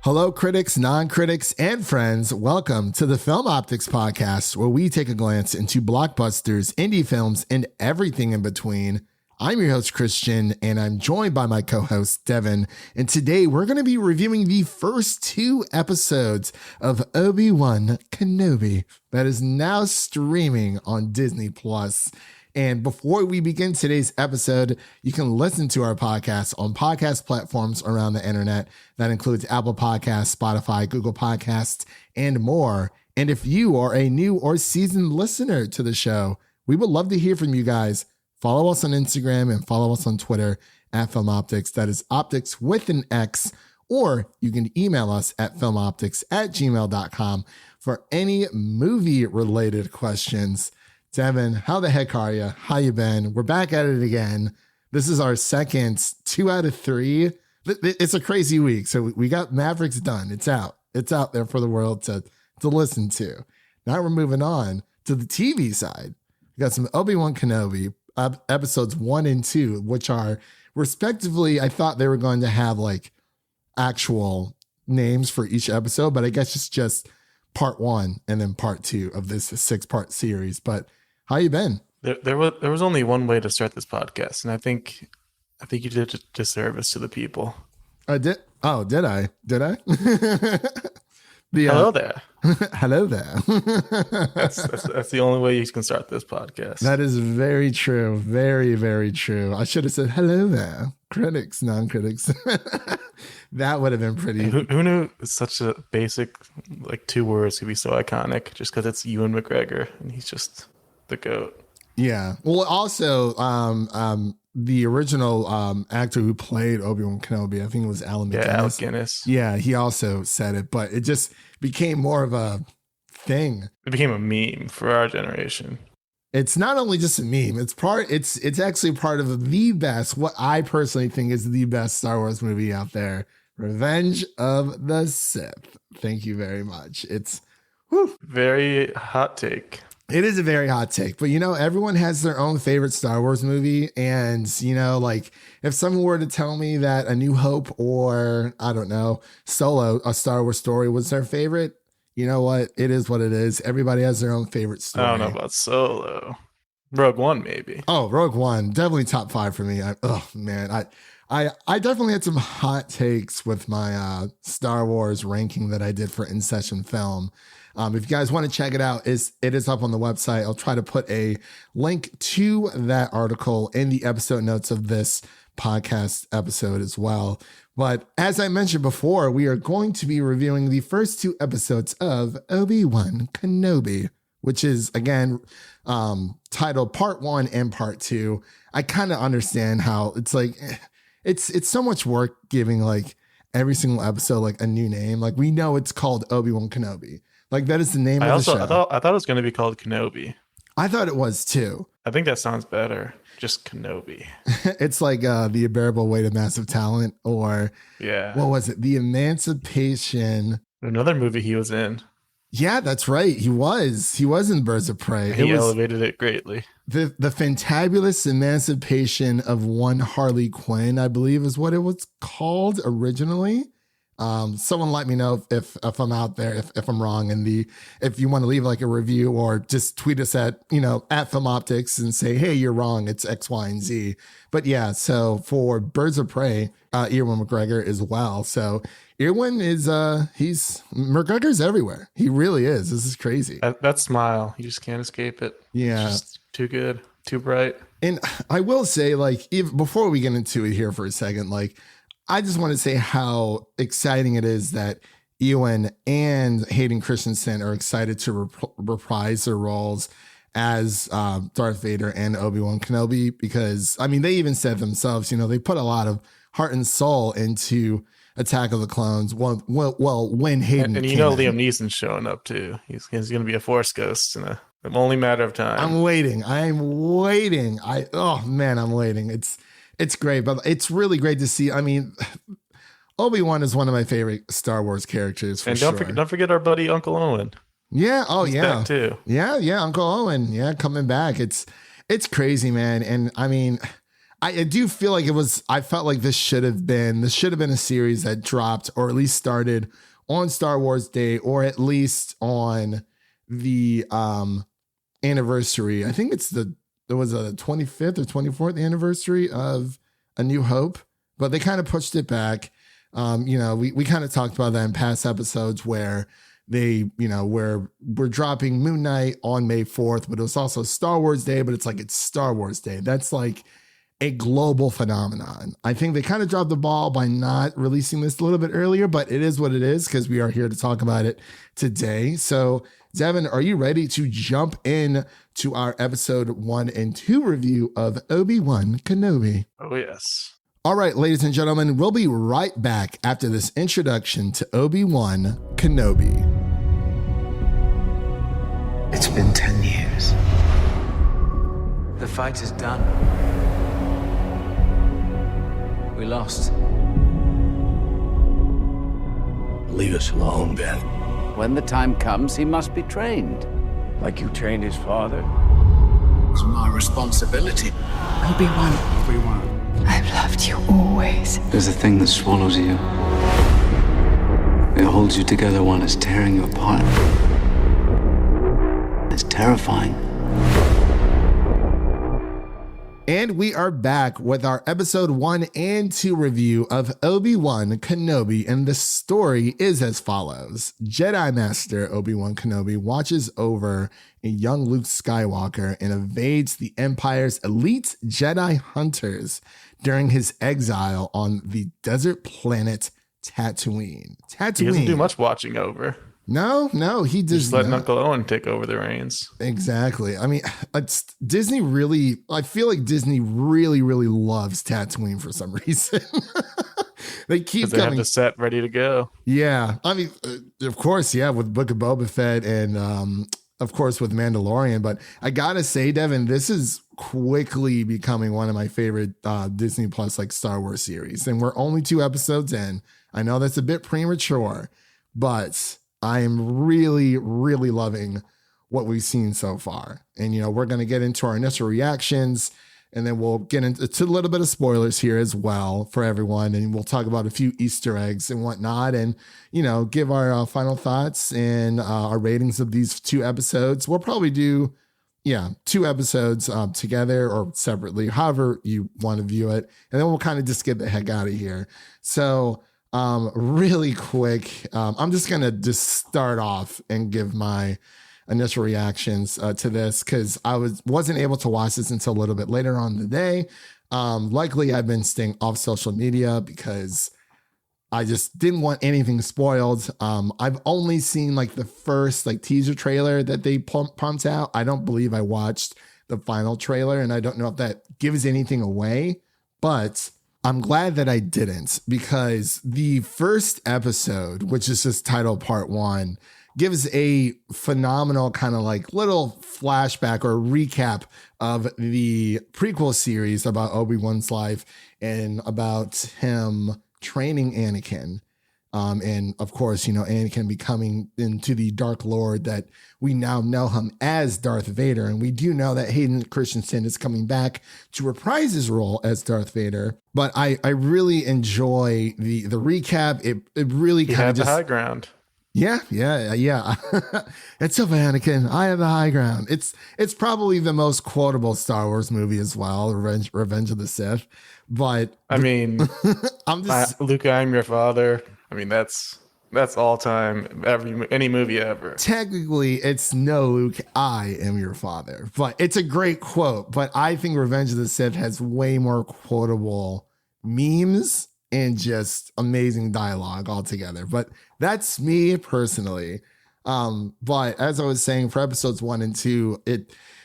Hello, critics, non-critics, and friends. Welcome to the Film Optix podcast, where we take a glance into blockbusters, indie films, and everything in between. I'm your host, Christian, and I'm joined by my co-host, Devin. And today we're going to be reviewing the first 2 episodes of Obi-Wan Kenobi that is now streaming on Disney+. And before we begin today's episode, you can listen to our podcast on podcast platforms around the internet. That includes Apple Podcasts, Spotify, Google Podcasts, and more. And if you are a new or seasoned listener to the show, we would love to hear from you guys. Follow us on Instagram and follow us on Twitter at Film Optix. That is Optix with an X. Or you can email us at filmoptix@gmail.com for any movie-related questions. Devin, how the heck are you? How you been? We're back at it again. This is our second 2 out of 3. It's a crazy week. So we got Mavericks done. It's out. It's out there for the world to listen to. Now we're moving on to the TV side. We got some Obi-Wan Kenobi episodes 1 and 2, which are respectively, I thought they were going to have like actual names for each episode, but I guess it's just part 1 and then part 2 of this 6-part series. But how you been? There was only one way to start this podcast, and I think you did a disservice to the people. I did. Oh, did I? Did I? Hello there. Hello there. That's the only way you can start this podcast. That is very true. Very, very true. I should have said hello there, critics, non-critics. That would have been pretty. Who knew such a basic, like 2 words could be so iconic just because it's Ewan McGregor and he's just the GOAT. Yeah. Well, also, the original actor who played Obi-Wan Kenobi, I think it was Alec Guinness. Yeah, Alec Guinness. Yeah, he also said it, but it just became more of a thing. It became a meme for our generation. It's not only just a meme. It's actually part of the best, what I personally think is the best Star Wars movie out there, Revenge of the Sith. Thank you very much. It's very hot take. It is a very hot take, but everyone has their own favorite Star Wars movie. And, like if someone were to tell me that A New Hope or I don't know, Solo, a Star Wars story was their favorite, you know what? It is what it is. Everybody has their own favorite story. I don't know about Solo. Rogue One, maybe. Oh, Rogue One. Definitely top 5 for me. I definitely had some hot takes with my Star Wars ranking that I did for In Session Film. If you guys want to check it out, it is up on the website. I'll try to put a link to that article in the episode notes of this podcast episode as well. But as I mentioned before, we are going to be reviewing the first 2 episodes of Obi-Wan Kenobi, which is, again, titled Part 1 and Part 2. I kind of understand how it's like, it's so much work giving like every single episode like a new name. Like we know it's called Obi-Wan Kenobi. Like that is the name of the show. I thought it was going to be called Kenobi. I thought it was too. I think that sounds better. Just Kenobi. It's like The Unbearable Weight of Massive Talent, or what was it? The Emancipation. Another movie he was in. Yeah, that's right. He was in Birds of Prey. He elevated it greatly. The Fantabulous Emancipation of One Harley Quinn, I believe is what it was called originally. Someone let me know if I'm out there, if I'm wrong, and if you want to leave like a review or just tweet us at Film Optix and say, hey, you're wrong, it's X, Y, and Z. But yeah, so for Birds of Prey, Ewan McGregor as well. So Ewan is McGregor's everywhere. He really is. This is crazy. That smile, you just can't escape it. Yeah, it's just too good, too bright. And I will say, like, before we get into it here for a second, like, I just want to say how exciting it is that Ewan and Hayden Christensen are excited to reprise their roles as Darth Vader and Obi-Wan Kenobi, because, I mean, they even said themselves, they put a lot of heart and soul into Attack of the Clones. Well, when Hayden and Liam Neeson's showing up too. He's going to be a Force ghost in a only matter of time. I'm waiting. I'm waiting. It's great, but it's really great to see. I mean, Obi-Wan is one of my favorite Star Wars characters. And don't forget our buddy Uncle Owen. Yeah. Oh, He's yeah. back too. Yeah. Uncle Owen. Yeah, coming back. It's crazy, man. And I mean, I do feel like I felt like this should have been a series that dropped or at least started on Star Wars Day or at least on the anniversary. I think there was a 25th or 24th anniversary of A New Hope, but they kind of pushed it back. We kind of talked about that in past episodes where we're dropping Moon Knight on May 4th, but it was also Star Wars Day, but it's Star Wars Day. That's like a global phenomenon. I think they kind of dropped the ball by not releasing this a little bit earlier, but it is what it is because we are here to talk about it today. So, Devin, are you ready to jump in to our episode 1 and 2 review of Obi-Wan Kenobi? Oh, yes. All right, ladies and gentlemen, we'll be right back after this introduction to Obi-Wan Kenobi. It's been 10 years. The fight is done. We lost. Leave us alone, Ben. When the time comes, he must be trained. Like you trained his father. It's my responsibility. Obi-Wan, Obi-Wan. I've loved you always. There's a thing that swallows you. It holds you together when it's tearing you apart. It's terrifying. And we are back with our episode 1 and 2 review of Obi-Wan Kenobi, and the story is as follows. Jedi Master Obi-Wan Kenobi watches over a young Luke Skywalker and evades the Empire's elite Jedi hunters during his exile on the desert planet Tatooine. He doesn't do much watching over. No, he does Just letting not. Uncle Owen take over the reins. Exactly. I mean, it's Disney really, I feel like Disney really, really loves Tatooine for some reason. They keep They have the set ready to go. Yeah. I mean, of course, yeah, with Book of Boba Fett and, of course, with Mandalorian. But I got to say, Devin, this is quickly becoming one of my favorite Disney Plus Star Wars series. And we're only 2 episodes in. I know that's a bit premature, but I am really, really loving what we've seen so far. And, we're going to get into our initial reactions, and then we'll get into a little bit of spoilers here as well for everyone. And we'll talk about a few Easter eggs and whatnot, and, give our final thoughts and our ratings of these 2 episodes. We'll probably do, 2 episodes together or separately, however you want to view it. And then we'll kind of just get the heck out of here. So, really quick, I'm just going to just start off and give my initial reactions to this because I wasn't able to watch this until a little bit later on in the day. Likely I've been staying off social media because I just didn't want anything spoiled. I've only seen the first teaser trailer that they pumped out. I don't believe I watched the final trailer, and I don't know if that gives anything away, but I'm glad that I didn't, because the first episode, which is just titled Part 1, gives a phenomenal kind of little flashback or recap of the prequel series about Obi-Wan's life and about him training Anakin. And of course, Anakin becoming into the Dark Lord that we now know him as Darth Vader. And we do know that Hayden Christensen is coming back to reprise his role as Darth Vader. But I really enjoy the recap. It really kind of just the high ground. Yeah. It's so Anakin. I have the high ground. It's probably the most quotable Star Wars movie as well, Revenge of the Sith. But I mean, Luke, I'm your father. I mean, that's all time, any movie ever. Technically, it's no, Luke, I am your father. But it's a great quote. But I think Revenge of the Sith has way more quotable memes and just amazing dialogue altogether. But that's me personally. But as I was saying, for episodes 1 and 2,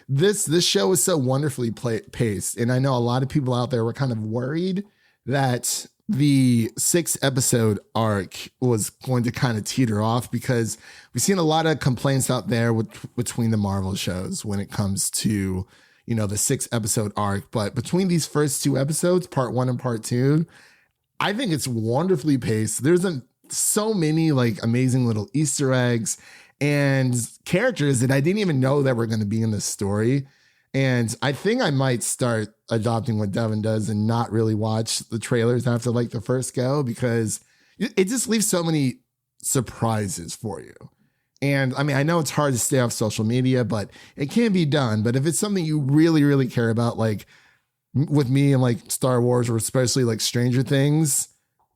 this show is so wonderfully paced. And I know a lot of people out there were kind of worried that the 6 episode arc was going to kind of teeter off, because we've seen a lot of complaints out there between the Marvel shows when it comes to, the 6 episode arc. But between these first 2 episodes, Part 1 and Part 2, I think it's wonderfully paced. There's so many amazing little Easter eggs and characters that I didn't even know that were going to be in this story. And I think I might start adopting what Devin does and not really watch the trailers after like the first go, because it just leaves so many surprises for you. And I mean, I know it's hard to stay off social media, but it can be done. But if it's something you really, really care about, like with me and like Star Wars, or especially like Stranger Things,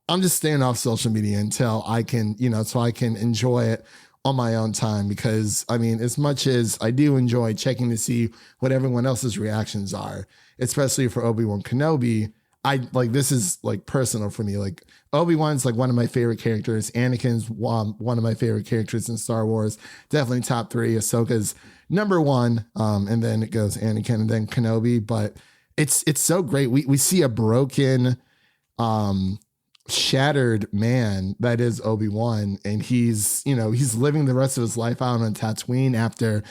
I'm just staying off social media until I can, so I can enjoy it on my own time. Because I mean, as much as I do enjoy checking to see what everyone else's reactions are, especially for Obi-Wan Kenobi, I like, this is like personal for me. Like Obi-Wan's like one of my favorite characters. Anakin's one of my favorite characters in Star Wars. Definitely top 3. Ahsoka's number 1. And then it goes Anakin and then Kenobi. But it's so great. We see a broken, shattered man that is Obi-Wan, and he's living the rest of his life out on Tatooine after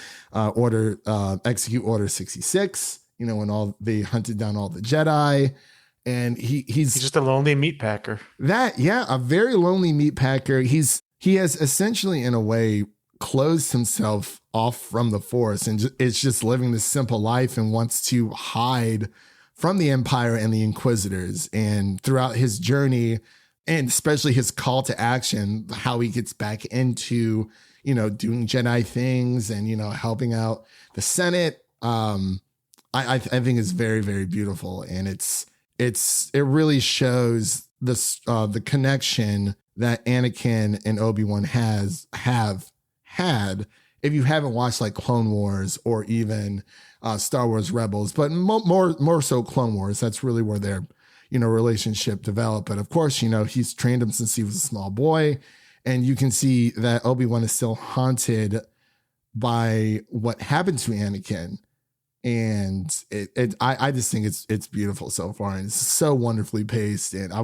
execute Order 66, when they hunted down all the Jedi. And he's just a lonely meat packer. A very lonely meat packer. He has essentially, in a way, closed himself off from the Force and is just living this simple life and wants to hide from the Empire and the Inquisitors. And throughout his journey, and especially his call to action, how he gets back into, doing Jedi things and, helping out the Senate, I think is very, very beautiful. And it really shows the connection that Anakin and Obi-Wan have had. If you haven't watched like Clone Wars or even Star Wars Rebels, but more so Clone Wars, that's really where their relationship developed. But of course, he's trained him since he was a small boy, and you can see that Obi-Wan is still haunted by what happened to Anakin. And I just think it's beautiful so far, and it's so wonderfully paced. And I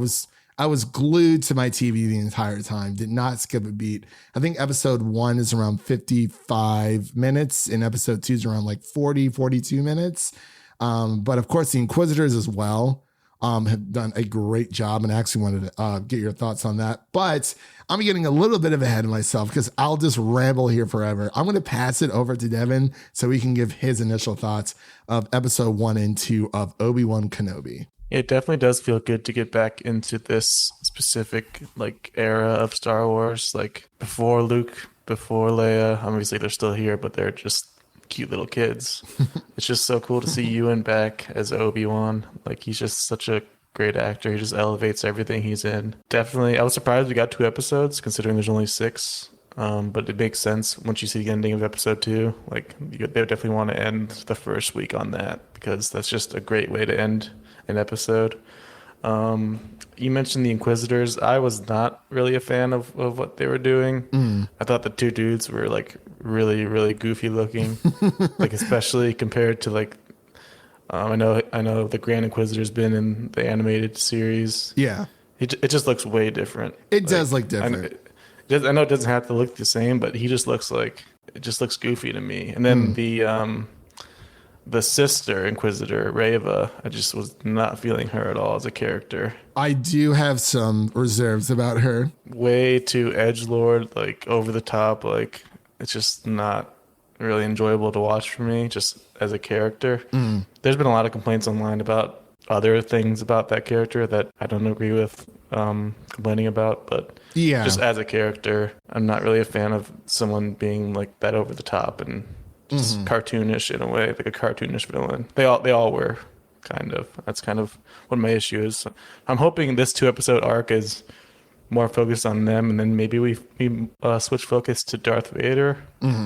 was glued to my TV the entire time, did not skip a beat. I think episode 1 is around 55 minutes and episode 2 is around like 42 minutes. But of course the Inquisitors as well have done a great job, and I actually wanted to get your thoughts on that. But I'm getting a little bit ahead of myself because I'll just ramble here forever. I'm going to pass it over to Devin so he can give his initial thoughts of episode 1 and 2 of Obi-Wan Kenobi. It definitely does feel good to get back into this specific like era of Star Wars, like before Luke, before Leia. Obviously they're still here, but they're just cute little kids. It's just so cool to see Ewan back as Obi-Wan. Like, he's just such a great actor. He just elevates everything he's in. Definitely, I was surprised we got 2 episodes considering there's only 6. But it makes sense once you see the ending of episode 2. Like, they would definitely want to end the first week on that, because that's just a great way to end an episode. You mentioned the Inquisitors. I was not really a fan of what they were doing. I thought the 2 dudes were like really, really goofy looking, like especially compared to like I know the Grand Inquisitor's been in the animated series. Yeah, it just looks way different. It does look different. I know it doesn't have to look the same, but he just looks goofy to me. And then the sister Inquisitor, Reva, I just was not feeling her at all as a character. I do have some reserves about her. Way too edgelord, like over the top. Like, it's just not really enjoyable to watch for me, just as a character. There's been a lot of complaints online about other things about that character that I don't agree with complaining about, but just as a character, I'm not really a fan of someone being like that over the top and just cartoonish in a way, like a cartoonish villain. They all were, kind of. That's kind of what my issue is. I'm hoping this 2-episode arc is more focused on them, and then maybe we switch focus to Darth Vader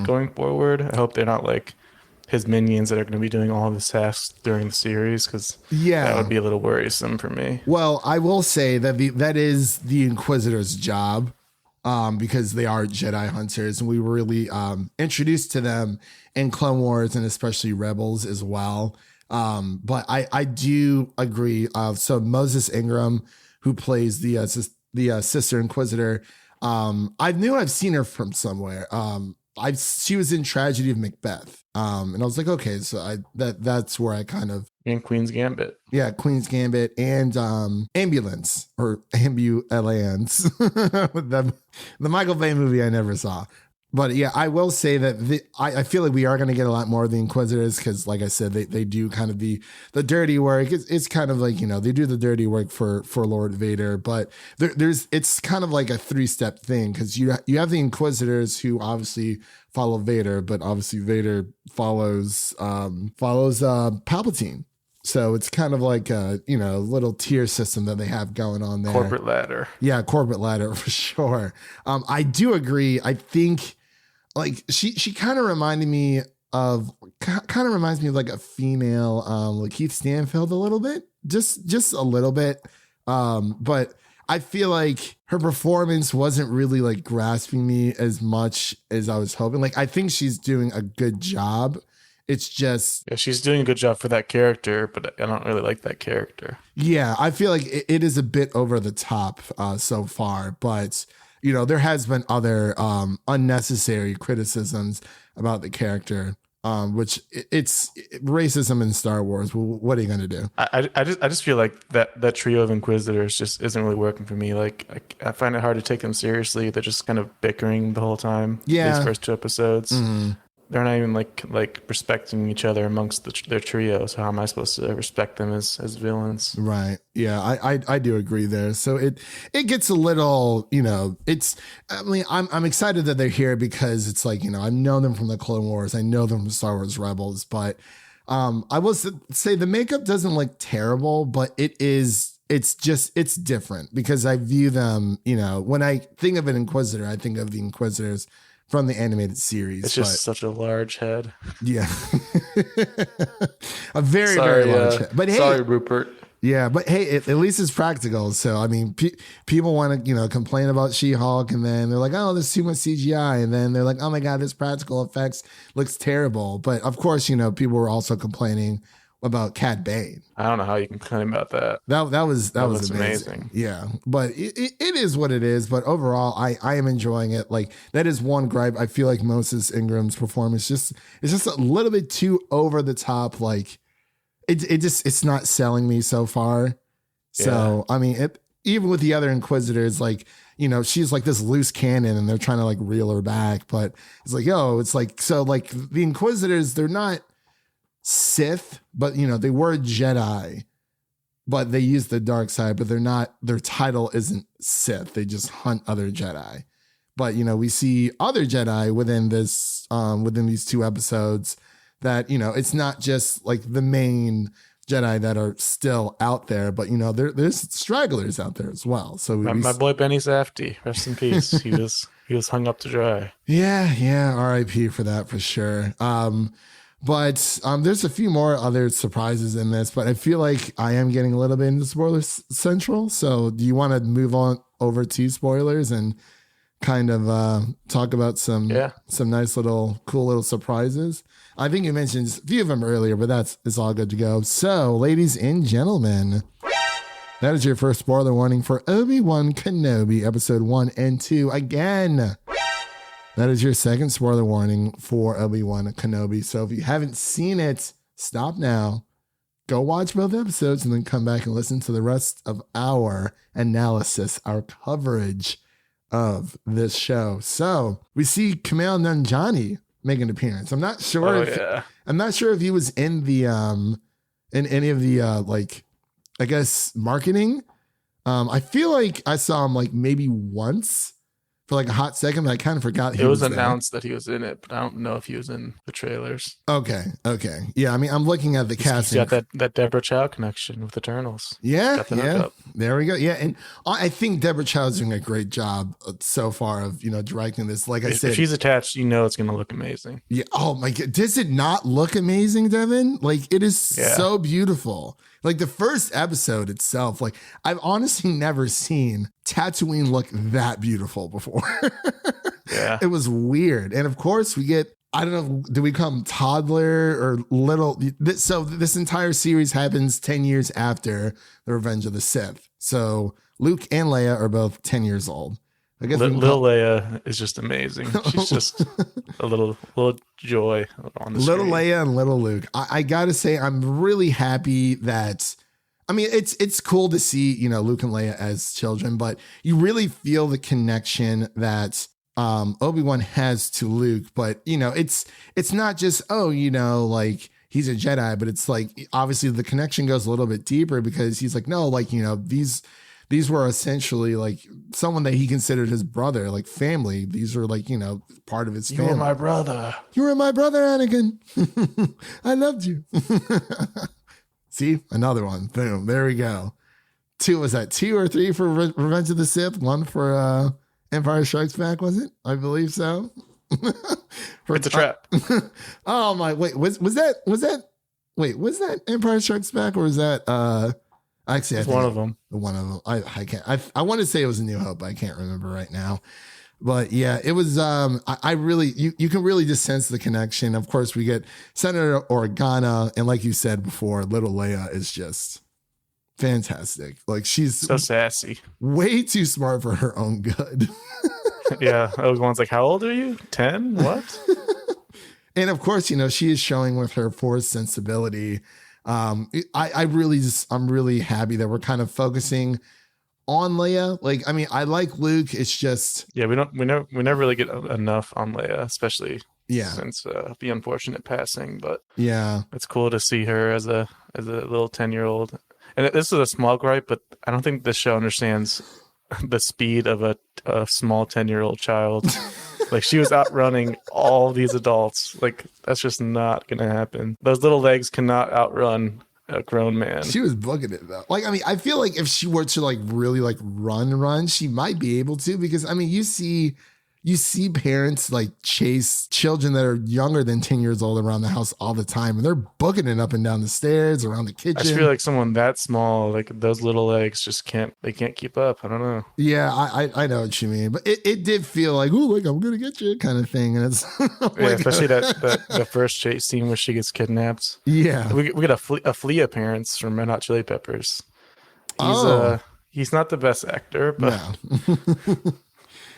going forward. I hope they're not like his minions that are going to be doing all of his tasks during the series, because that would be a little worrisome for me. Well, I will say that that is the Inquisitor's job, because they are Jedi hunters, and we were really introduced to them in Clone Wars and especially Rebels as well. But I do agree. So Moses Ingram, who plays the Sister Inquisitor, I knew I've seen her from somewhere. She was in Tragedy of Macbeth, and I was like, okay, so that's where I kind of. And Queen's Gambit. Yeah, Queen's Gambit and Ambulance, or Ambulance, the Michael Bay movie I never saw. But yeah, I will say that I feel like we are going to get a lot more of the Inquisitors because, like I said, they do kind of the dirty work. It's kind of like, they do the dirty work for Lord Vader, but it's kind of like a 3-step thing because you have the Inquisitors who obviously follow Vader, but obviously Vader follows Palpatine. So it's kind of like a, little tier system that they have going on there. Corporate ladder. Yeah, corporate ladder for sure. I do agree. I think like she kind of reminds me of like a female like Keith Stanfield a little bit, just a little bit. But I feel like her performance wasn't really like grasping me as much as I was hoping. Like I think she's doing a good job. It's just... Yeah, she's doing a good job for that character, but I don't really like that character. Yeah, I feel like it is a bit over the top so far, but, there has been other unnecessary criticisms about the character, which it's racism in Star Wars. Well, what are you going to do? I just feel like that trio of Inquisitors just isn't really working for me. Like, I find it hard to take them seriously. They're just kind of bickering the whole time. Yeah. These first 2 episodes. Mm-hmm. They're not even like respecting each other amongst their trio. So how am I supposed to respect them as villains? Right. Yeah, I do agree there. So it gets a little, I'm excited that they're here because it's like, I know them from the Clone Wars. I know them from Star Wars Rebels, but I will say the makeup doesn't look terrible, but it's different because I view them, when I think of an Inquisitor, I think of the Inquisitors from the animated series. It's just such a large head. Yeah. A very, very large head. But hey, sorry, Rupert. Yeah, but hey, at least it's practical. So, I mean, people want to, complain about She-Hulk and then they're like, oh, there's too much CGI. And then they're like, oh my God, this practical effects looks terrible. But of course, people were also complaining about Cad Bane. I don't know how you can complain about that. That was amazing. Yeah, but it is what it is. But overall, I am enjoying it. Like that is one gripe. I feel like Moses Ingram's performance it's just a little bit too over the top. Like it's not selling me so far. So I mean, even with the other Inquisitors, like she's like this loose cannon, and they're trying to like reel her back. But it's like, it's like so like the Inquisitors, they're not Sith, but they were Jedi, but they use the dark side, but they're not, their title isn't Sith. They just hunt other Jedi. But we see other Jedi within this within these 2 episodes that it's not just like the main Jedi that are still out there, but there's stragglers out there as well. So my boy Benny Safdie, rest in peace. He was hung up to dry. Yeah, R.I.P. for that for sure. But there's a few more other surprises in this, but I feel like I am getting a little bit into spoiler central. So do you want to move on over to spoilers and kind of talk about some nice cool little surprises? I think you mentioned a few of them earlier, but it's all good to go. So ladies and gentlemen, that is your first spoiler warning for Obi-Wan Kenobi episode 1 and 2. Again, that is your second spoiler warning for Obi-Wan Kenobi. So if you haven't seen it, stop now. Go watch both episodes and then come back and listen to the rest of our analysis, our coverage of this show. So we see Kumail Nanjiani make an appearance. I'm not sure if he was in the in any of the like I guess marketing. I feel like I saw him like maybe once for like a hot second, but I kind of forgot it was announced that he was in it, but I don't know if he was in the trailers. Okay. Yeah, I mean, I'm looking at the casting. He's got that Deborah Chow connection with Eternals. Yeah. There we go. Yeah, and I think Deborah Chow is doing a great job so far of directing this. Like I said, if she's attached, it's going to look amazing. Yeah. Oh my God, does it not look amazing, Devin? Like it is so beautiful. Like the first episode itself, like I've honestly never seen Tatooine look that beautiful before. Yeah. It was weird. And of course we get, I don't know, do we call him toddler or little? So this entire series happens 10 years after the Revenge of the Sith. So Luke and Leia are both 10 years old. I guess little Leia is just amazing. She's just a little joy on the little screen. Leia and little Luke. I gotta say, I'm really happy that. I mean, it's cool to see Luke and Leia as children, but you really feel the connection that Obi-Wan has to Luke, but it's not just, like he's a Jedi, but it's like, obviously the connection goes a little bit deeper because he's like, no, like, these were essentially like someone that he considered his brother, like family. These are like, part of his family. You were my brother. You were my brother, Anakin. I loved you. See, another one. Boom. There we go. Was that 2 or 3 for Revenge of the Sith? 1 for Empire Strikes Back, was it? I believe so. It's a trap. Oh my! Wait, was that? Wait, was that Empire Strikes Back or was that? Actually, I think one of them. One of them. I can't. I want to say it was A New Hope. But I can't remember right now. But yeah, it was. I really, you can really just sense the connection. Of course, we get Senator Organa, and like you said before, little Leia is just fantastic. Like she's so sassy, way too smart for her own good. Yeah, Obi-Wan's like, how old are you? 10? What? And of course, she is showing with her Force sensibility. I'm really happy that we're kind of focusing on Leia. Like, I mean, I like Luke. It's just, yeah, we never really get enough on Leia, especially since the unfortunate passing. But yeah, it's cool to see her as a little 10-year-old. And this is a small gripe, but I don't think the show understands the speed of a small 10-year-old child. Like she was outrunning all these adults. Like that's just not gonna happen. Those little legs cannot outrun a grown man. She was bugging it though. Like, I mean, I feel like if she were to like really like run, she might be able to, because I mean, you see parents like chase children that are younger than 10 years old around the house all the time, and they're booking it up and down the stairs, around the kitchen. I just feel like someone that small, like those little legs just can't keep up. I don't know. Yeah, I know what you mean, but it did feel like, ooh, like I'm gonna get you kind of thing. And it's yeah, especially the first chase scene where she gets kidnapped. Yeah, we get a flea appearance from Red Hot Chili Peppers. He's not the best actor, but no.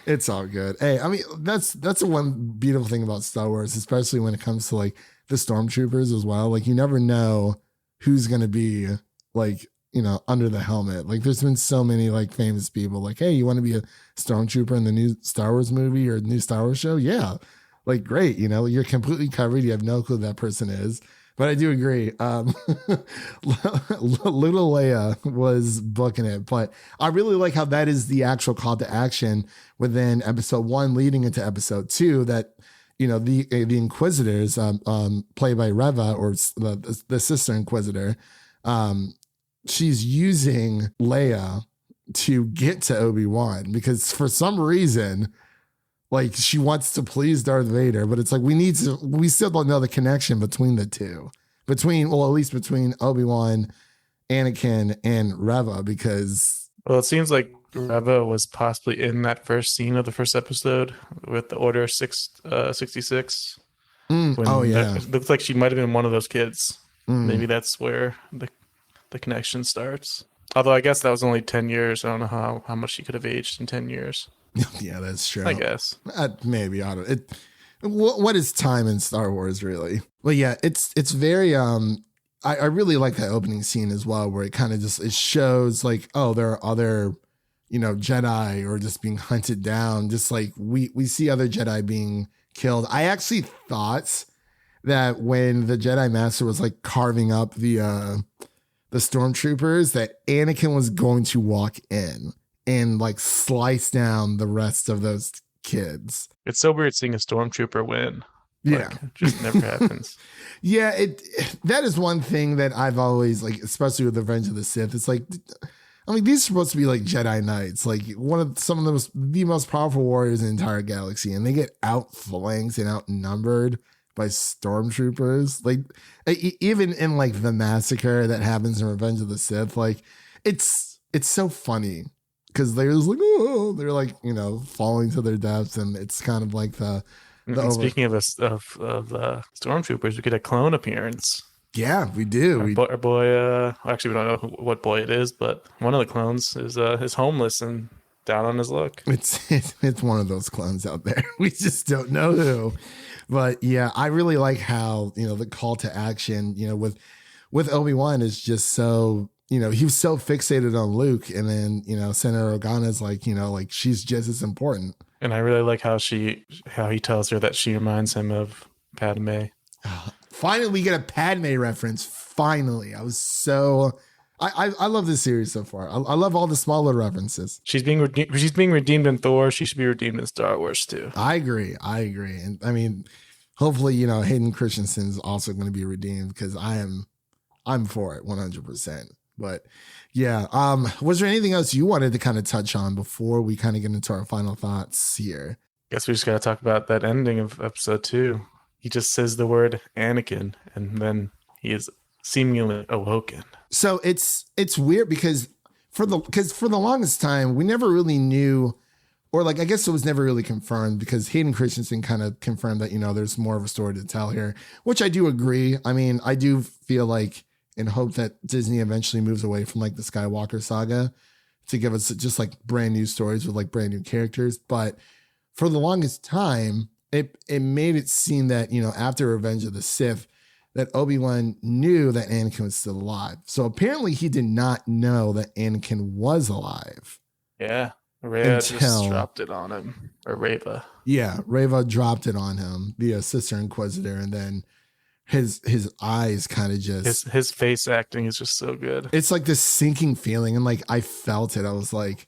It's all good. Hey, I mean, that's the one beautiful thing about Star Wars, especially when it comes to like the stormtroopers as well. Like you never know who's going to be like, under the helmet. Like there's been so many like famous people like, hey, you want to be a stormtrooper in the new Star Wars movie or new Star Wars show? Yeah. Like, great. You're completely covered. You have no clue who that person is. But I do agree. Little Leia was booking it, but I really like how that is the actual call to action within episode 1 leading into episode 2, that, the Inquisitors, played by Reva, or the sister Inquisitor, she's using Leia to get to Obi-Wan, because for some reason, like she wants to please Darth Vader, but it's like we still don't know the connection between the two. At least between Obi-Wan, Anakin, and Reva, because... Well, it seems like Reva was possibly in that first scene of the first episode with the Order 66. Oh, yeah. It looks like she might have been one of those kids. Maybe that's where the connection starts. Although I guess that was only 10 years. I don't know how much she could have aged in 10 years. Yeah, that's true. I guess. Maybe. I don't. What is time in Star Wars, really? Well, yeah, it's very. I really like that opening scene as well, where it kind of it shows like, oh, there are other, Jedi or just being hunted down. Just like we see other Jedi being killed. I actually thought that when the Jedi Master was like carving up the stormtroopers, that Anakin was going to walk in and like slice down the rest of those kids. It's so weird seeing a stormtrooper win. Yeah. Like, it just never happens. Yeah, that is one thing that I've always, like, especially with Revenge of the Sith, it's like, I mean, these are supposed to be like Jedi Knights, like some of the most powerful warriors in the entire galaxy, and they get outflanked and outnumbered by stormtroopers. Like, even in like the massacre that happens in Revenge of the Sith, like it's so funny because they're just like, oh, they're like, falling to their deaths, and it's kind of like speaking of stormtroopers, we get a clone appearance. Yeah, we do. Our boy, actually, we don't know what boy it is, but one of the clones is homeless and down on his luck. It's one of those clones out there. We just don't know who. But yeah, I really like how, the call to action, with Obi-Wan is just so, he was so fixated on Luke, and then, Senator Organa's like, like she's just as important. And I really like how he tells her that she reminds him of Padme. Finally, we get a Padme reference. Finally, I love this series so far. I love all the small little references. She's being redeemed in Thor. She should be redeemed in Star Wars too. I agree. And I mean, hopefully, Hayden Christensen is also going to be redeemed, because I'm for it 100%. But yeah, was there anything else you wanted to kind of touch on before we kind of get into our final thoughts here? Guess we just got to talk about that ending of episode 2. He just says the word Anakin, and then he is seemingly awoken. So it's weird because for the longest time we never really knew, or like I guess it was never really confirmed, because Hayden Christensen kind of confirmed that there's more of a story to tell here, which I do agree. I mean, I do feel like and hope that Disney eventually moves away from like the Skywalker saga to give us just like brand new stories with like brand new characters. But for the longest time, it made it seem that, after Revenge of the Sith, that Obi-Wan knew that Anakin was still alive. So apparently he did not know that Anakin was alive. Yeah. Reva just dropped it on him. Or Reva. Yeah, Reva dropped it on him, the Sister Inquisitor, and then his eyes kind of just... His face acting is just so good. It's like this sinking feeling, and like I felt it. I was like,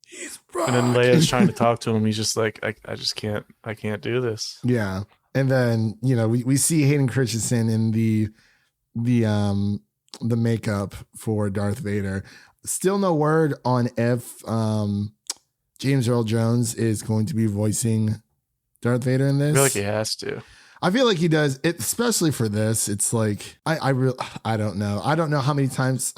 he's wrong. And then Leia's trying to talk to him. He's just like, I can't do this. Yeah. And then, we see Hayden Christensen in the makeup for Darth Vader. Still no word on if James Earl Jones is going to be voicing Darth Vader in this. I feel like he has to. I feel like he does, especially for this. It's like, I don't know. I don't know how many times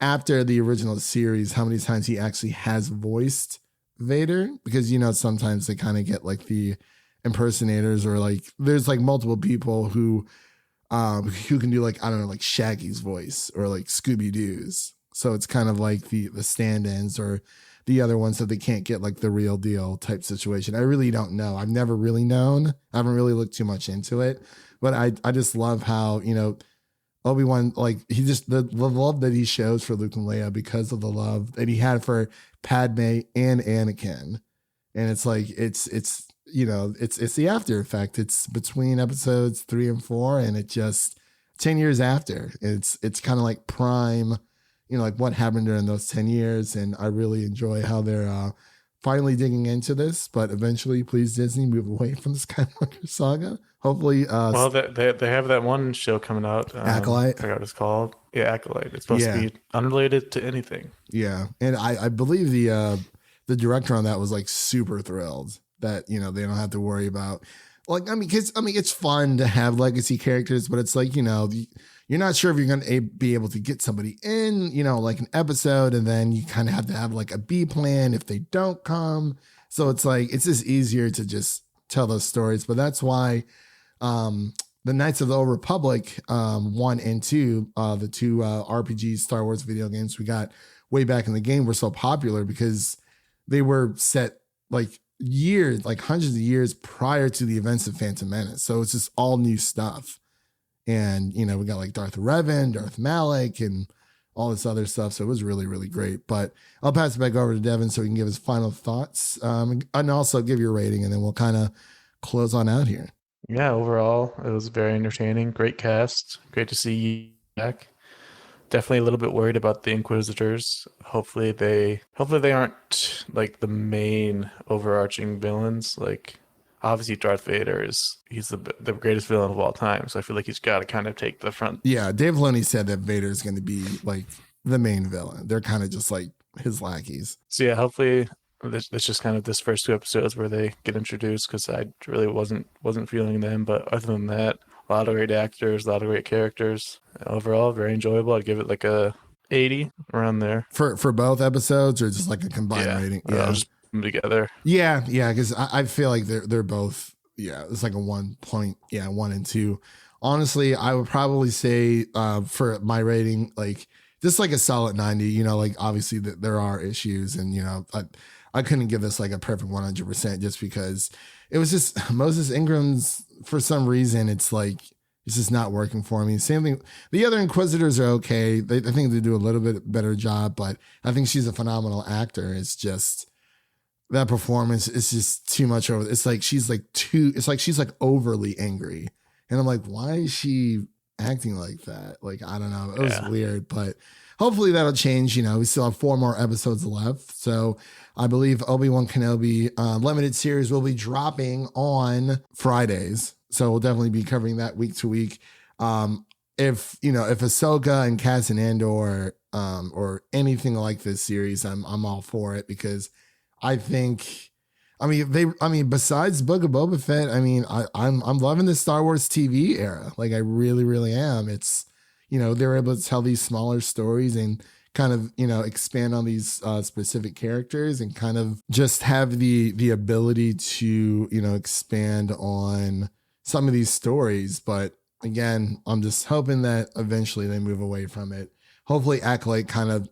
after the original series, how many times he actually has voiced Vader, because, sometimes they kind of get like the impersonators, or like there's like multiple people who can do like, I don't know, like Shaggy's voice or like Scooby-Doo's. So it's kind of like the stand-ins or the other ones that they can't get like the real deal type situation. I really don't know. I've never really known. I haven't really looked too much into it, but I just love how, Obi-Wan, like he just, the love that he shows for Luke and Leia because of the love that he had for Padme and Anakin. And it's like, it's the after effect. It's between episodes 3 and 4, and it just 10 years after. It's kind of like prime, like what happened during those 10 years. And I really enjoy how they're finally digging into this. But eventually, please, Disney, move away from the Skywalker saga. Hopefully. Well, they have that one show coming out. Acolyte. I forgot what it's called. Yeah, Acolyte. It's supposed to be unrelated to anything. Yeah. And I believe the director on that was like super thrilled that, they don't have to worry about, like, because it's fun to have legacy characters, but it's like, you're not sure if you're going to be able to get somebody in, like an episode, and then you kind of have to have like a B plan if they don't come. So it's like, it's just easier to just tell those stories. But that's why the Knights of the Old Republic 1 and 2, the two RPG Star Wars video games we got way back in the game, were so popular because they were set like years, like hundreds of years prior to the events of Phantom Menace. So it's just all new stuff. And, we got like Darth Revan, Darth Malak, and all this other stuff. So it was really, really great. But I'll pass it back over to Devin so he can give his final thoughts and also give your rating, and then we'll kind of close on out here. Yeah, overall, it was very entertaining. Great cast. Great to see you back. Definitely a little bit worried about the Inquisitors. Hopefully they aren't like the main overarching villains. Like, obviously Darth Vader he's the greatest villain of all time. So I feel like he's got to kind of take the front. Yeah, Dave Filoni said that Vader is going to be like the main villain. They're kind of just like his lackeys. So yeah, hopefully it's just kind of this first 2 episodes where they get introduced, because I really wasn't feeling them. But other than that, a lot of great actors, a lot of great characters. Overall, very enjoyable. I'd give it like a 80 around there. For both episodes, or just like a combined rating? Yeah, just put them together. Yeah, because I feel like they're both. Yeah, it's like a 1 point. Yeah, 1 and 2. Honestly, I would probably say for my rating, like just like a solid 90. Like obviously there are issues, and I couldn't give this like a perfect 100% just because it was just Moses Ingram's, for some reason, it's like, it's just not working for me. Same thing. The other Inquisitors are okay. I think they do a little bit better job, but I think she's a phenomenal actor. It's just that performance is just too much over. It's like she's like overly angry. And I'm like, why is she acting like that? Like, I don't know. It was weird, but hopefully that'll change. You know, we still have 4 more episodes left. So I believe Obi-Wan Kenobi limited series will be dropping on Fridays. So we'll definitely be covering that week to week. If Ahsoka and Cassian Andor or anything like this series, I'm all for it, because I think, besides Book of Boba Fett, I'm loving the Star Wars TV era. Like, I really, really am. It's, they're able to tell these smaller stories and kind of, expand on these specific characters and kind of just have the ability to, expand on some of these stories. But again, I'm just hoping that eventually they move away from it. Hopefully Acolyte kind of,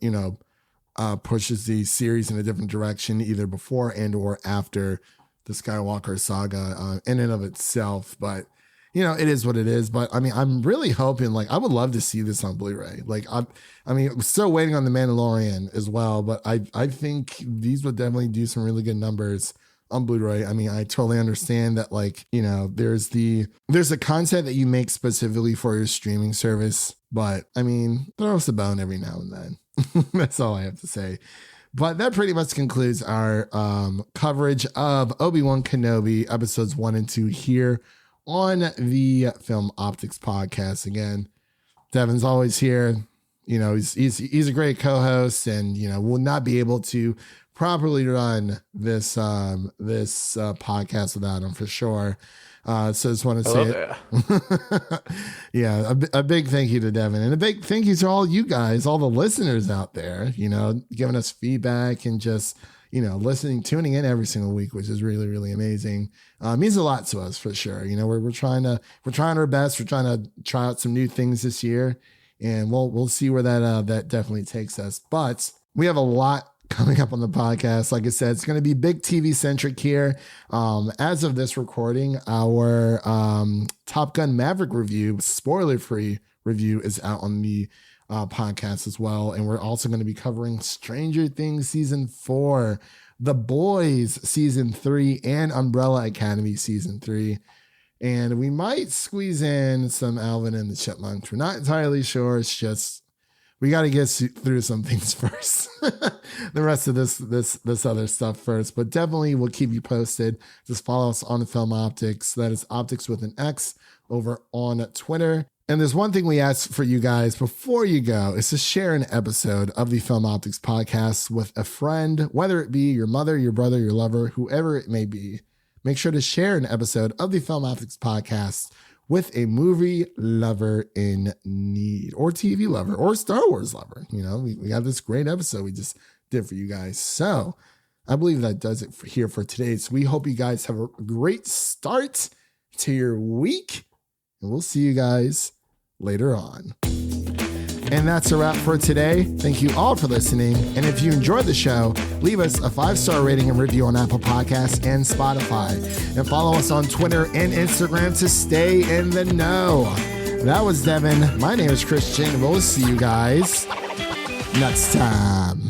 pushes the series in a different direction, either before and or after the Skywalker saga in and of itself. But, it is what it is. But I'm really hoping, like, I would love to see this on Blu-ray. Like, I'm still waiting on The Mandalorian as well, but I think these would definitely do some really good numbers on Blu-ray. I totally understand that, like, there's the content that you make specifically for your streaming service, but throw us a bone every now and then. That's all I have to say. But that pretty much concludes our coverage of Obi-Wan Kenobi episodes 1 and 2 here on the Film Optix podcast. Again, Devin's always here. He's a great co-host, and will not be able to properly run this podcast without him, for sure. So just want to say it. Yeah, a big thank you to Devin, and a big thank you to all you guys, all the listeners out there, giving us feedback and just, listening, tuning in every single week, which is really, really amazing. Means a lot to us, for sure. We're trying our best. We're trying to try out some new things this year, and we'll see where that definitely takes us. But we have a lot coming up on the podcast. Like I said, it's going to be big TV centric here. As of this recording, our Top Gun Maverick review, spoiler free review, is out on the podcast as well. And we're also going to be covering Stranger Things season 4, The Boys season 3, and Umbrella Academy season 3. And we might squeeze in some Alvin and the Chipmunks. We're not entirely sure. It's just, we got to get through some things first. The rest of this other stuff first. But definitely we'll keep you posted. Just follow us on the Film Optix. That is Optix with an X over on Twitter. And there's one thing we ask for you guys before you go, is to share an episode of the Film Optix podcast with a friend, whether it be your mother, your brother, your lover, whoever it may be. Make sure to share an episode of the Film Optix podcast with a movie lover in need, or TV lover, or Star Wars lover. We got this great episode we just did for you guys. So I believe that does it here for today. So we hope you guys have a great start to your week, and we'll see you guys later on. And that's a wrap for today. Thank you all for listening. And if you enjoyed the show, leave us a 5-star rating and review on Apple Podcasts and Spotify. And follow us on Twitter and Instagram to stay in the know. That was Devin. My name is Christian. We'll see you guys next time.